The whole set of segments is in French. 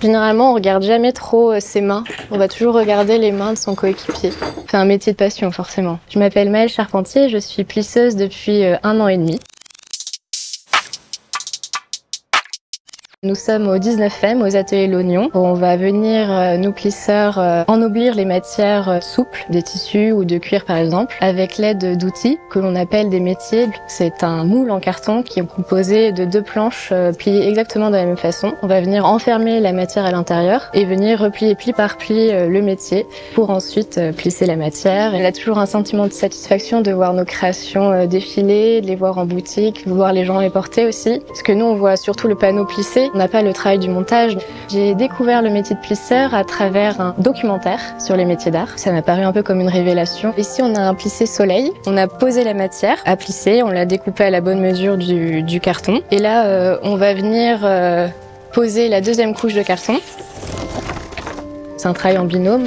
Généralement, on regarde jamais trop ses mains. On va toujours regarder les mains de son coéquipier. C'est un métier de passion, forcément. Je m'appelle Maëlle Charpentier, je suis plisseuse depuis 1 an et demi. Nous sommes au 19e, aux ateliers L'Oignon. On va venir, nous plisseurs, ennoblir les matières souples, des tissus ou de cuir par exemple, avec l'aide d'outils que l'on appelle des métiers. C'est un moule en carton qui est composé de 2 planches pliées exactement de la même façon. On va venir enfermer la matière à l'intérieur et venir replier pli par pli le métier pour ensuite plisser la matière. Il y a toujours un sentiment de satisfaction de voir nos créations défiler, de les voir en boutique, de voir les gens les porter aussi. Parce que nous, on voit surtout le panneau plissé. On n'a pas le travail du montage. J'ai découvert le métier de plisseur à travers un documentaire sur les métiers d'art. Ça m'a paru un peu comme une révélation. Ici, on a un plissé soleil. On a posé la matière à plisser, on l'a découpée à la bonne mesure du carton. Et là, on va venir poser la 2e couche de carton. C'est un travail en binôme.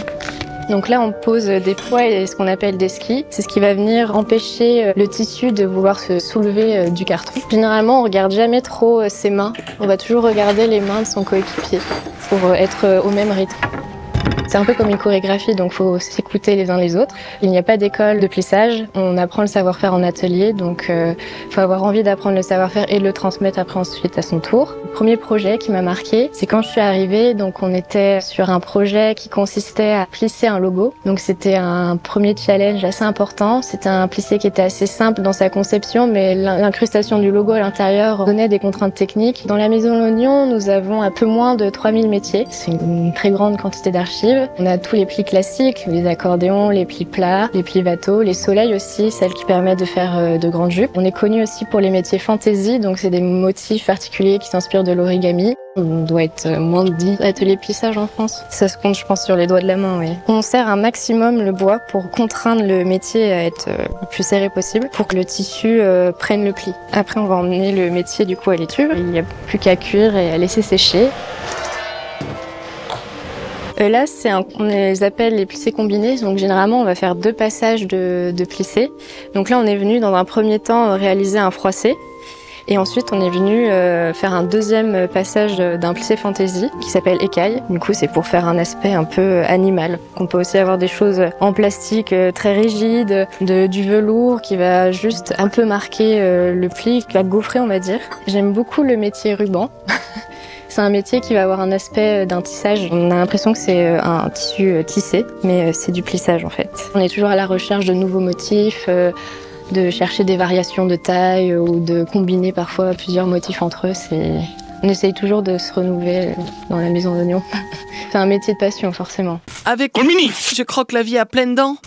Donc là, on pose des poids et ce qu'on appelle des skis. C'est ce qui va venir empêcher le tissu de vouloir se soulever du carton. Généralement, on regarde jamais trop ses mains. On va toujours regarder les mains de son coéquipier pour être au même rythme. C'est un peu comme une chorégraphie, donc il faut s'écouter les uns les autres. Il n'y a pas d'école de plissage, on apprend le savoir-faire en atelier, donc il faut avoir envie d'apprendre le savoir-faire et de le transmettre après ensuite à son tour. Le premier projet qui m'a marqué, c'est quand je suis arrivée, donc on était sur un projet qui consistait à plisser un logo. Donc c'était un premier challenge assez important, c'était un plissé qui était assez simple dans sa conception, mais l'incrustation du logo à l'intérieur donnait des contraintes techniques. Dans la maison L'Oignon, nous avons un peu moins de 3000 métiers, c'est une très grande quantité d'archives. On a tous les plis classiques, les accordéons, les plis plats, les plis bateaux, les soleils aussi, celles qui permettent de faire de grandes jupes. On est connu aussi pour les métiers fantaisie, donc c'est des motifs particuliers qui s'inspirent de l'origami. On doit être moins de 10 ateliers de plissage en France. Ça se compte, je pense, sur les doigts de la main, oui. On serre un maximum le bois pour contraindre le métier à être le plus serré possible pour que le tissu prenne le pli. Après, on va emmener le métier du coup à l'étube. Il n'y a plus qu'à cuire et à laisser sécher. Là, on les appelle les plissés combinés, donc généralement on va faire 2 passages de plissés. Donc là, on est venu dans un premier temps réaliser un froissé, et ensuite on est venu faire un 2e passage d'un plissé fantaisie qui s'appelle écaille. Du coup, c'est pour faire un aspect un peu animal. On peut aussi avoir des choses en plastique très rigides, du velours qui va juste un peu marquer le pli, qui va gaufrer, on va dire. J'aime beaucoup le métier ruban. C'est un métier qui va avoir un aspect d'un tissage. On a l'impression que c'est un tissu tissé, mais c'est du plissage en fait. On est toujours à la recherche de nouveaux motifs, de chercher des variations de taille ou de combiner parfois plusieurs motifs entre eux. On essaye toujours de se renouveler dans la maison L'Oignon. C'est un métier de passion forcément. Avec Mini, je croque la vie à pleines dents.